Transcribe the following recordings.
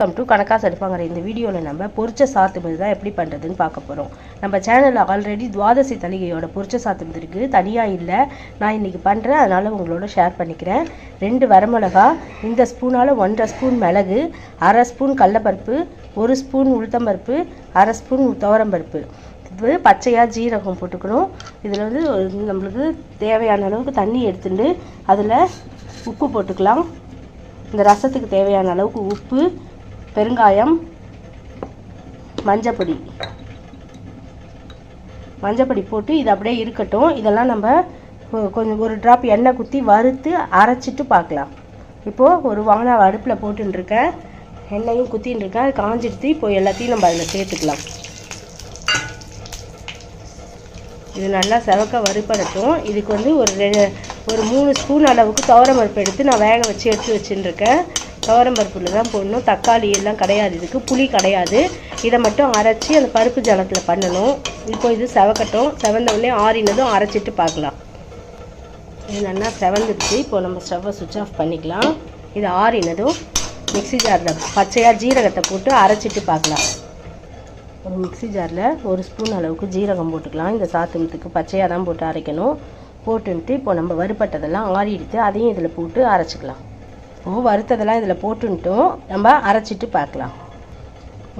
Welcome to கணக்காசு அடுப்பாங்கிற இந்த வீடியோவில் நம்ம பொரிச்ச சாத்துமதி தான் எப்படி பண்ணுறதுன்னு பார்க்க போகிறோம். நம்ம சேனலில் ஆல்ரெடி துவாதசி தளிகையோட பொரிச்ச சாத்துமதி இருக்குது, தனியாக இல்லை. நான் இன்றைக்கி பண்ணுறேன், அதனால் உங்களோட ஷேர் பண்ணிக்கிறேன். 2 வரமிளகா, இந்த ஸ்பூனால் 1.5 ஸ்பூன் மிளகு, 1/2 ஸ்பூன் கடலப்பருப்பு, 1 ஸ்பூன் உளுத்தம்பருப்பு, 1/2 ஸ்பூன் துவரம்பருப்பு. இது பச்சையாக ஜீரகம் போட்டுக்கணும். இதில் வந்து நம்மளுக்கு தேவையான அளவுக்கு தண்ணி எடுத்துட்டு அதில் உப்பு போட்டுக்கலாம். இந்த ரசத்துக்கு தேவையான அளவுக்கு உப்பு, பெருங்காயம், மஞ்சப்பொடி போட்டு இது அப்படியே இருக்கட்டும். இதெல்லாம் நம்ம கொஞ்சம் ஒரு ட்ராப் எண்ணெய் குத்தி வறுத்து அரைச்சிட்டு பார்க்கலாம். இப்போது ஒரு வானல் அடுப்பில் போட்டுருக்கேன், எண்ணெயும் குத்தின்னு இருக்கேன். அது காஞ்சிடுத்து. இப்போ எல்லாத்தையும் நம்ம அதில் சேர்த்துக்கலாம். இது நல்லா செவக்க வறுப்படட்டும். இதுக்கு வந்து ஒரு 3 ஸ்பூன் அளவுக்கு துவரம்பருப்பு எடுத்து நான் வேக வச்சு எடுத்து வச்சுருக்கேன். துவரம்பருப்பில் தான் போடணும், தக்காளி எல்லாம் கிடையாது, இதுக்கு புளி கிடையாது. இதை மட்டும் அரைச்சி அந்த பருப்பு ஜலத்தில் பண்ணணும். இப்போ இது செவக்கட்டும். செவந்தவுடனே ஆறினதும் அரைச்சிட்டு பார்க்கலாம். இது நல்லா செவந்துடுச்சு. இப்போ நம்ம ஸ்டவ்வை சுவிட்ச் ஆஃப் பண்ணிக்கலாம். இது ஆறினதும் மிக்ஸி ஜாரில் பச்சையாக ஜீரகத்தை போட்டு அரைச்சிட்டு பார்க்கலாம். ஒரு மிக்ஸி ஜாரில் 1 ஸ்பூன் அளவுக்கு ஜீரகம் போட்டுக்கலாம். இந்த சாத்துமத்துக்கு பச்சையாக தான் போட்டு அரைக்கணும். போட்டுன்ட்டு இப்போ நம்ம வறுப்பட்டதெல்லாம் ஆறி எடுத்து அதையும் இதில் போட்டு அரைச்சிக்கலாம். இப்போது வறுத்ததெல்லாம் இதில் போட்டுன்ட்டோம், நம்ம அரைச்சிட்டு பார்க்கலாம்.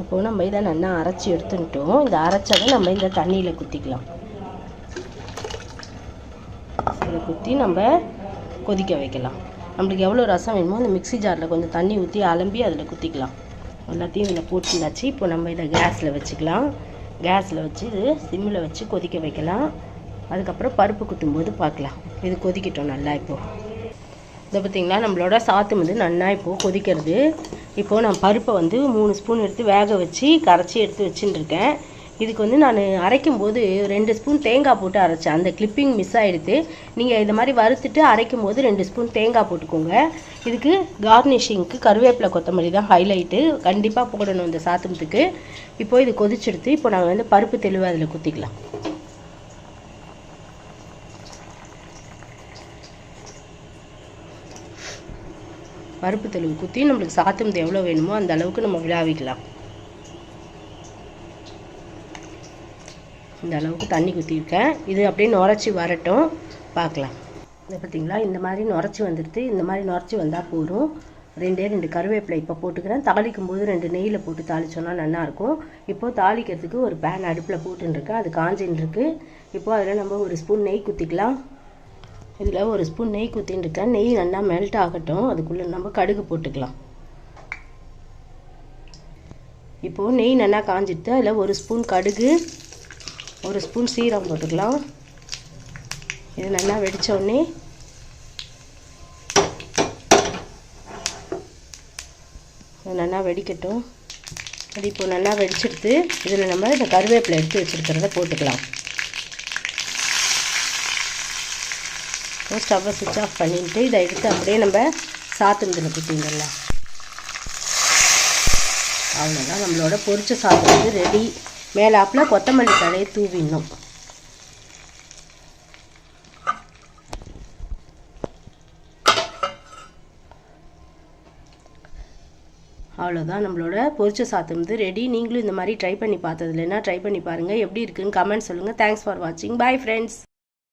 இப்போது நம்ம இதை நல்லா அரைச்சி எடுத்துட்டோம். இந்த அரைச்சதை நம்ம இந்த தண்ணியில் குத்திக்கலாம். இதை குத்தி நம்ம கொதிக்க வைக்கலாம். நம்மளுக்கு எவ்வளோ ரசம் வேணுமோ அந்த மிக்ஸி ஜாரில் கொஞ்சம் தண்ணி ஊற்றி அலம்பி அதில் குத்திக்கலாம். எல்லாத்தையும் இதில் போட்டுனாச்சு. இப்போ நம்ம இதை கேஸில் வச்சுக்கலாம். கேஸில் வச்சு இது சிம்மில் வச்சு கொதிக்க வைக்கலாம். அதுக்கப்புறம் பருப்பு குத்தும்போது பார்க்கலாம். இது கொதிக்கட்டும் நல்லா. இப்போது இதை பார்த்திங்களா, நம்மளோட சாத்துமதி நல்லா இப்போது கொதிக்கிறது. இப்போது நான் பருப்பை வந்து 3 ஸ்பூன் எடுத்து வேக வச்சு கரைச்சி எடுத்து வச்சுட்டுருக்கேன். இதுக்கு வந்து நான் அரைக்கும் போது 2 ஸ்பூன் தேங்காய் போட்டு அரைச்சேன். அந்த கிளிப்பிங் மிஸ் ஆகிடுது. நீங்கள் இந்த மாதிரி வறுத்துட்டு அரைக்கும் போது 2 ஸ்பூன் தேங்காய் போட்டுக்கோங்க. இதுக்கு கார்னிஷிங்க்கு கருவேப்பிலை கொத்தமல்லி தான் ஹைலைட்டு, கண்டிப்பாக போடணும் இந்த சாத்துமத்துக்கு. இப்போது இது கொதிச்செடுத்து இப்போ நாங்கள் வந்து பருப்பு தெளிவு அதில் குத்திக்கலாம். பருப்பு தெளிவு குத்தி நம்மளுக்கு சாத்துமது எவ்வளோ வேணுமோ அந்த அளவுக்கு நம்ம விழாவிக்கலாம். இந்த அளவுக்கு தண்ணி குத்திருக்கேன். இது அப்படியே நுரைச்சி வரட்டும், பார்க்கலாம். இதை பார்த்திங்களா, இந்த மாதிரி நுரைச்சி வந்துடுது. இந்த மாதிரி நுரைச்சி வந்தால் போதும். 2 கருவேப்பிலை இப்போ போட்டுக்கிறேன். தாளிக்கும் போது 2 நெய்யில் போட்டு தாளித்தோன்னா நல்லாயிருக்கும். இப்போது தாளிக்கிறதுக்கு ஒரு பேன் அடுப்பில் போட்டுருக்கேன், அது காஞ்சின்னு இருக்கு. இப்போது அதில் நம்ம 1 ஸ்பூன் நெய் குத்திக்கலாம். இதில் 1 ஸ்பூன் நெய் குத்தின்னு இருக்கேன். நெய் நல்லா மெல்ட் ஆகட்டும். அதுக்குள்ளே நம்ம கடுகு போட்டுக்கலாம். இப்போது நெய் நல்லா காஞ்சிட்டு அதில் 1 ஸ்பூன் கடுகு, 1 ஸ்பூன் சீரகம் போட்டுக்கலாம். இது நல்லா வெடித்தோடனே நல்லா வெடிக்கட்டும். அது இப்போ நல்லா வெடிச்சிடுது. இதில் நம்ம இந்த கருவேப்பிலை எடுத்து வச்சுருக்கிறத போட்டுக்கலாம். ஸ்டவ்வை சுவிட்ச் ஆஃப் பண்ணிட்டு இதை எடுத்து அப்படியே நம்ம சாத்துமதியில் குத்திடலாம். அவ்வளோதான், நம்மளோட பொரிச்ச சாத்துமதி ரெடி. மேலாப்பில் கொத்தமல்லி தழையை தூவிடணும். அவ்வளோதான், நம்மளோட பொரிச்ச சாத்துமதி ரெடி. நீங்களும் இந்த மாதிரி ட்ரை பண்ணி பார்த்தது இல்லைன்னா ட்ரை பண்ணி பாருங்கள். எப்படி இருக்குன்னு கமெண்ட் சொல்லுங்கள். தேங்க்ஸ் ஃபார் வாட்சிங். Bye friends.